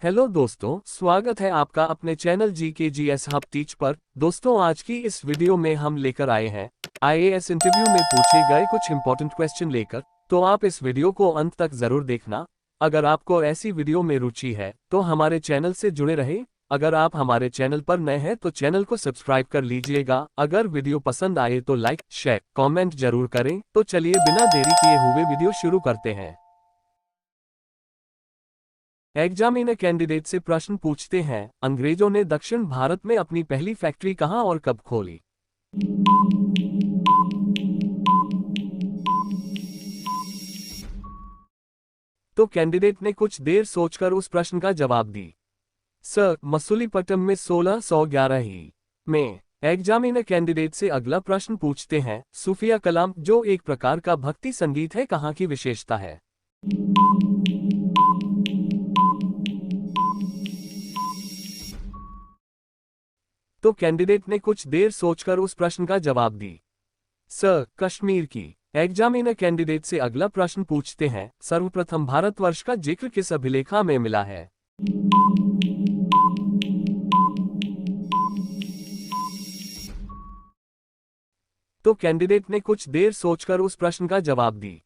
Hello दोस्तों, स्वागत है आपका अपने चैनल GKGS हब टीच पर। दोस्तों, आज की इस वीडियो में हम लेकर आए हैं IAS इंटरव्यू में पूछे गए कुछ इंपॉर्टेंट क्वेश्चन लेकर। तो आप इस वीडियो को अंत तक जरूर देखना। अगर आपको ऐसी वीडियो में रुचि है तो हमारे चैनल से जुड़े रहे। अगर आप हमारे चैनल पर नए हैं तो चैनल को सब्सक्राइब कर लीजिएगा। अगर वीडियो पसंद आए तो लाइक, शेयर, कॉमेंट जरूर करें। तो चलिए बिना देरी किए हुए वीडियो शुरू करते हैं। एग्जामिनर कैंडिडेट से प्रश्न पूछते हैं, अंग्रेजों ने दक्षिण भारत में अपनी पहली फैक्ट्री कहां और कब खोली? तो कैंडिडेट ने कुछ देर सोचकर उस प्रश्न का जवाब दी। सर, मसूलीपट्टनम में 1611 ही में। एग्जामिनर कैंडिडेट से अगला प्रश्न पूछते हैं, सूफिया कलाम जो एक प्रकार का भक्ति संगीत है, कहाँ की विशेषता है? तो कैंडिडेट ने कुछ देर सोचकर उस प्रश्न का जवाब दी। सर, कश्मीर की। एग्जामिनर कैंडिडेट से अगला प्रश्न पूछते हैं, सर्वप्रथम भारतवर्ष का जिक्र किस अभिलेखा में मिला है? तो कैंडिडेट ने कुछ देर सोचकर उस प्रश्न का जवाब दी।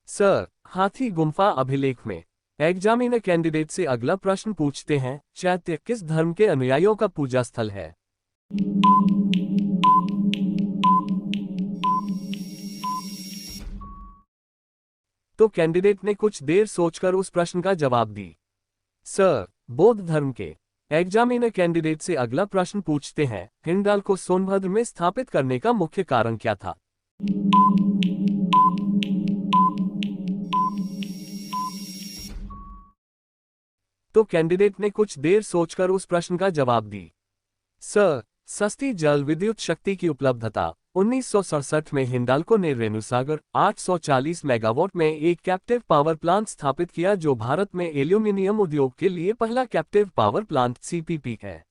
सर, हाथी गुम्फा अभिलेख में। एग्जामिनर कैंडिडेट से अगला प्रश्न पूछते हैं, चैत्य किस धर्म के अनुयायियों का पूजा स्थल है? तो कैंडिडेट ने कुछ देर सोचकर उस प्रश्न का जवाब दी। सर, बौद्ध धर्म के। एग्जामिनर कैंडिडेट से अगला प्रश्न पूछते हैं, हिंडाल को सोनभद्र में स्थापित करने का मुख्य कारण क्या था? तो कैंडिडेट ने कुछ देर सोचकर उस प्रश्न का जवाब दी। सर, सस्ती जल विद्युत शक्ति की उपलब्धता। 1967 में हिंडाल्को ने रेणुसागर 840 मेगावाट में एक कैप्टिव पावर प्लांट स्थापित किया, जो भारत में एल्यूमीनियम उद्योग के लिए पहला कैप्टिव पावर प्लांट CPP है।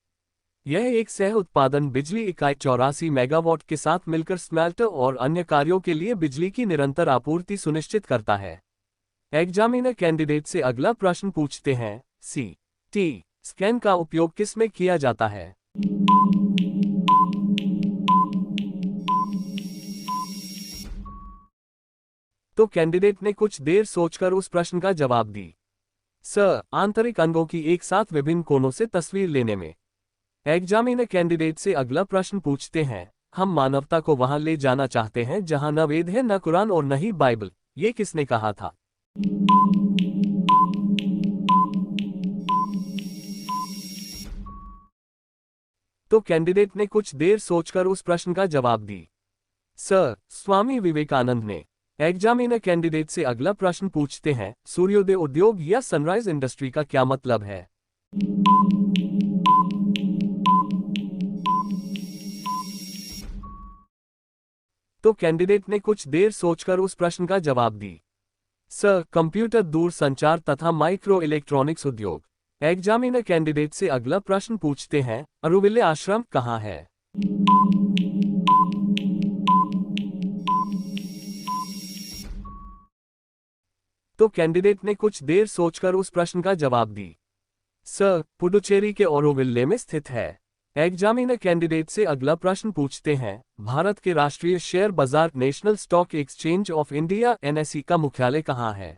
यह एक सह उत्पादन बिजली इकाई 84 मेगावाट के साथ मिलकर स्मेल्टर और अन्य कार्यों के लिए बिजली की निरंतर आपूर्ति सुनिश्चित करता है। एग्जामिनर कैंडिडेट से अगला प्रश्न पूछते हैं, CT स्कैन का उपयोग किस में किया जाता है? तो कैंडिडेट ने कुछ देर सोचकर उस प्रश्न का जवाब दी। सर, आंतरिक अंगों की एक साथ विभिन्न कोनों से तस्वीर लेने में। एग्जामिनर कैंडिडेट से अगला प्रश्न पूछते हैं, हम मानवता को वहां ले जाना चाहते हैं जहां न वेद है, न कुरान और न ही बाइबल। ये किसने कहा था? तो कैंडिडेट ने कुछ देर सोचकर उस प्रश्न का जवाब दी। सर, स्वामी विवेकानंद ने। एग्जामिनर कैंडिडेट से अगला प्रश्न पूछते हैं, सूर्योदय उद्योग या सनराइज इंडस्ट्री का क्या मतलब है? तो कैंडिडेट ने कुछ देर सोचकर उस प्रश्न का जवाब दी। सर, कंप्यूटर दूर संचार तथा माइक्रो इलेक्ट्रॉनिक्स उद्योग। एग्जामिनर कैंडिडेट से अगला प्रश्न पूछते हैं, अरुविले आश्रम कहाँ है? तो कैंडिडेट ने कुछ देर सोचकर उस प्रश्न का जवाब दी। सर, पुडुचेरी के ओरोविले में स्थित है। एग्जामिनर कैंडिडेट से अगला प्रश्न पूछते हैं, भारत के राष्ट्रीय शेयर बाजार national stock exchange of India NSE का मुख्यालय कहाँ है?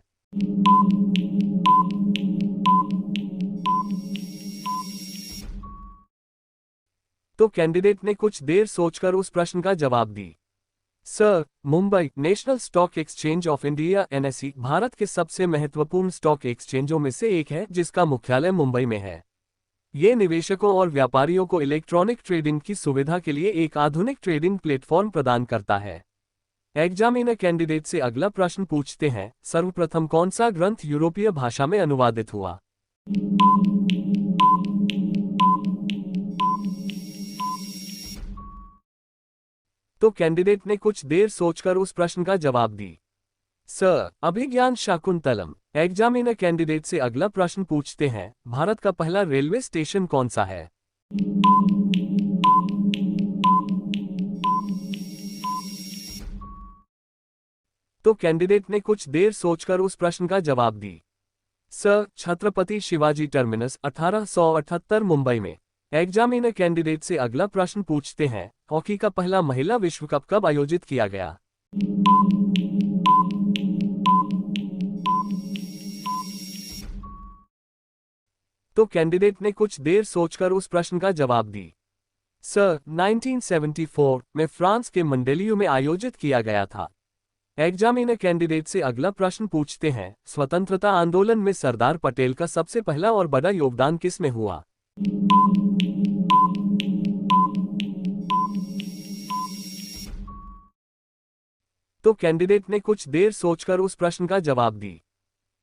तो कैंडिडेट ने कुछ देर सोचकर उस प्रश्न का जवाब दी। Sir, Mumbai. National stock exchange of India NSE Bharat के सबसे महत्वपूर्ण स्टॉक एक्सचेंजों में से एक है, जिसका मुख्यालय मुंबई में है। ये निवेशकों और व्यापारियों को इलेक्ट्रॉनिक ट्रेडिंग की सुविधा के लिए एक आधुनिक ट्रेडिंग प्लेटफॉर्म प्रदान करता है। एग्जामिनर कैंडिडेट से अगला प्रश्न पूछते हैं, सर्वप्रथम कौन सा ग्रंथ यूरोपीय भाषा में अनुवादित हुआ? तो कैंडिडेट ने कुछ देर सोचकर उस प्रश्न का जवाब दी। सर, अभिज्ञान शाकुंतलम। एग्जामिनर कैंडिडेट से अगला प्रश्न पूछते हैं, भारत का पहला रेलवे स्टेशन कौन सा है? तो कैंडिडेट ने कुछ देर सोचकर उस प्रश्न का जवाब दी। सर, छत्रपति शिवाजी टर्मिनस 1878 मुंबई में। एग्जामिनर कैंडिडेट से अगला प्रश्न पूछते हैं, हॉकी का पहला महिला विश्व कप कब आयोजित किया गया? तो कैंडिडेट ने कुछ देर सोचकर उस प्रश्न का जवाब दी। सर, 1974 में फ्रांस के मंडेलियू में आयोजित किया गया था। एग्जामिनर कैंडिडेट से अगला प्रश्न पूछते हैं, स्वतंत्रता आंदोलन में सरदार पटेल का सबसे पहला और बड़ा योगदान किस में हुआ? तो कैंडिडेट ने कुछ देर सोचकर उस प्रश्न का जवाब दी।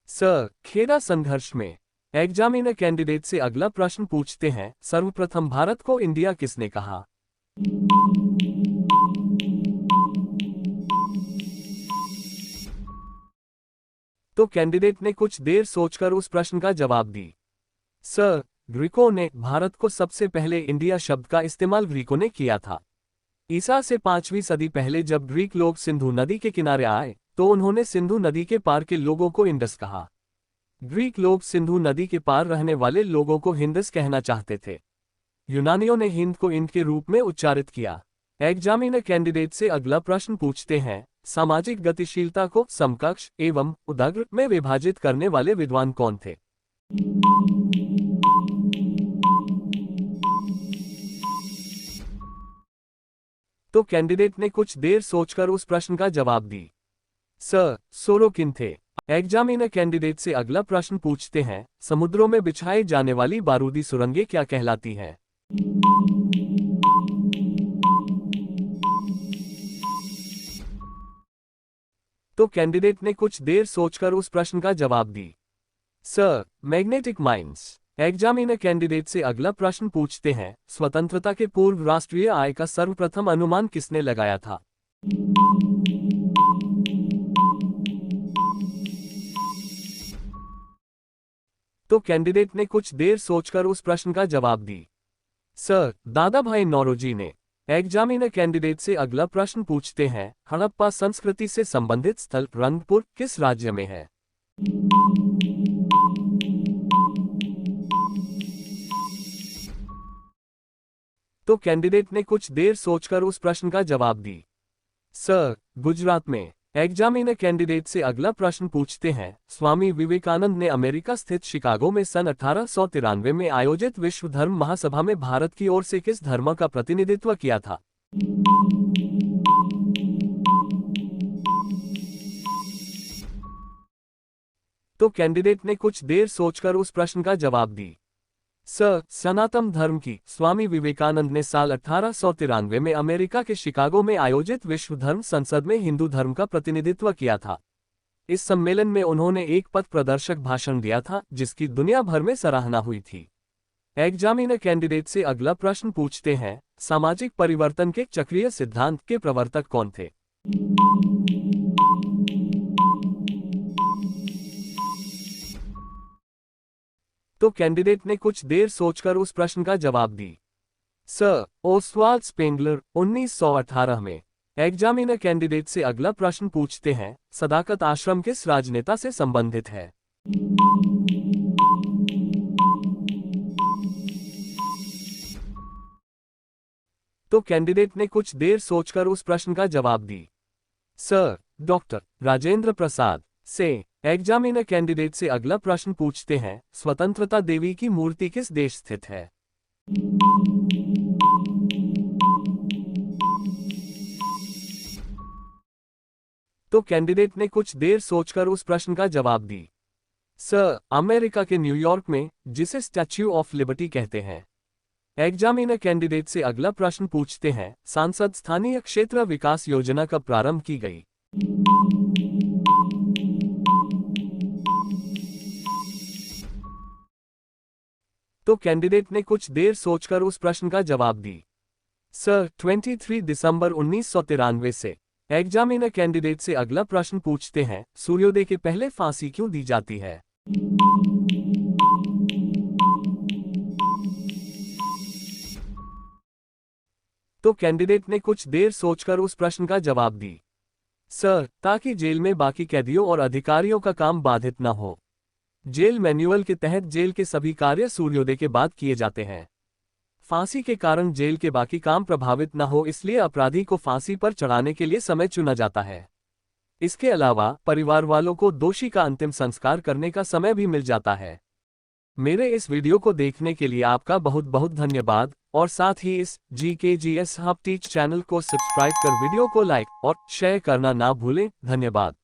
सर, खेड़ा संघर्ष में। एग्जामिनर कैंडिडेट से अगला प्रश्न पूछते हैं, सर्वप्रथम भारत को इंडिया किसने कहा? तो कैंडिडेट ने कुछ देर सोचकर उस प्रश्न का जवाब दी। सर, ग्रीकों ने। भारत को सबसे पहले इंडिया शब्द का इस्तेमाल ग्रीकों ने किया था। ईसा से 5वीं सदी पहले जब ग्रीक लोग सिंधु नदी के किनारे आए तो उन्होंने सिंधु नदी के पार के लोगों को इंडस कहा। ग्रीक लोग सिंधु नदी के पार रहने वाले लोगों को हिंदस कहना चाहते थे। यूनानियों ने हिंद को इंड के रूप में उच्चारित किया। एग्जामिनर कैंडिडेट से अगला प्रश्न पूछते हैं, सामाजिक गतिशीलता को समकक्ष एवं उदग्र में विभाजित करने वाले विद्वान कौन थे? तो कैंडिडेट ने कुछ देर सोचकर उस प्रश्न का जवाब दी। सर, सोरोकिन थे। एग्जामिनर कैंडिडेट से अगला प्रश्न पूछते हैं, समुद्रों में बिछाई जाने वाली बारूदी सुरंगें क्या कहलाती हैं? तो कैंडिडेट ने कुछ देर सोचकर उस प्रश्न का जवाब दी। Sir, magnetic mines. Examiner candidate से अगला प्रश्न पूछते हैं, स्वतंत्रता के पूर्व राष्ट्रीय आय का सर्वप्रथम अनुमान किसने लगाया था? तो कैंडिडेट ने कुछ देर सोचकर उस प्रश्न का जवाब दी। सर, दादा भाई नौरोजी ने। एग्जामिनर कैंडिडेट से अगला प्रश्न पूछते हैं, हड़प्पा संस्कृति से संबंधित स्थल रंगपुर किस राज्य में है? तो कैंडिडेट ने कुछ देर सोचकर उस प्रश्न का जवाब दी। सर, गुजरात में। एग्जामिनर कैंडिडेट से अगला प्रश्न पूछते हैं, स्वामी विवेकानंद ने अमेरिका स्थित शिकागो में सन 1893 में आयोजित विश्व धर्म महासभा में भारत की ओर से किस धर्म का प्रतिनिधित्व किया था? तो कैंडिडेट ने कुछ देर सोचकर उस प्रश्न का जवाब दी। सर, सनातन धर्म की। स्वामी विवेकानंद ने साल 1893 में अमेरिका के शिकागो में आयोजित विश्व धर्म संसद में हिंदू धर्म का प्रतिनिधित्व किया था। इस सम्मेलन में उन्होंने एक पथ प्रदर्शक भाषण दिया था जिसकी दुनिया भर में सराहना हुई थी। एग्जामिनर कैंडिडेट से अगला प्रश्न पूछते हैं, सामाजिक परिवर्तन के चक्रीय सिद्धांत के प्रवर्तक कौन थे? तो कैंडिडेट ने कुछ देर सोचकर उस प्रश्न का जवाब दी। सर, ओस्वाल्ड स्पेंगलर 1918 में। एग्जामिनर कैंडिडेट से अगला प्रश्न पूछते हैं, सदाकत आश्रम किस राजनेता से संबंधित है? तो कैंडिडेट ने कुछ देर सोचकर उस प्रश्न का जवाब दी। सर, डॉक्टर राजेंद्र प्रसाद से। एग्जामिनर कैंडिडेट से अगला प्रश्न पूछते हैं, स्वतंत्रता देवी की मूर्ति किस देश स्थित है? तो कैंडिडेट ने कुछ देर सोचकर उस प्रश्न का जवाब दी। सर, अमेरिका के न्यूयॉर्क में, जिसे स्टैच्यू ऑफ लिबर्टी कहते हैं। एग्जामिनर कैंडिडेट से अगला प्रश्न पूछते हैं, सांसद स्थानीय क्षेत्र विकास योजना कब प्रारंभ की गई? तो कैंडिडेट ने कुछ देर सोचकर उस प्रश्न का जवाब दी। सर, 23 दिसंबर 1993 से। एग्जामिनर कैंडिडेट से अगला प्रश्न पूछते हैं, सूर्योदय के पहले फांसी क्यों दी जाती है? तो कैंडिडेट ने कुछ देर सोचकर उस प्रश्न का जवाब दी। सर, ताकि जेल में बाकी कैदियों और अधिकारियों का काम बाधित न हो। जेल मैन्युअल के तहत जेल के सभी कार्य सूर्योदय के बाद किए जाते हैं। फांसी के कारण जेल के बाकी काम प्रभावित न हो, इसलिए अपराधी को फांसी पर चढ़ाने के लिए समय चुना जाता है। इसके अलावा परिवार वालों को दोषी का अंतिम संस्कार करने का समय भी मिल जाता है। मेरे इस वीडियो को देखने के लिए आपका बहुत बहुत धन्यवाद और साथ ही इस GKGS हब टीच चैनल को सब्सक्राइब कर वीडियो को लाइक और शेयर करना ना भूलें। धन्यवाद।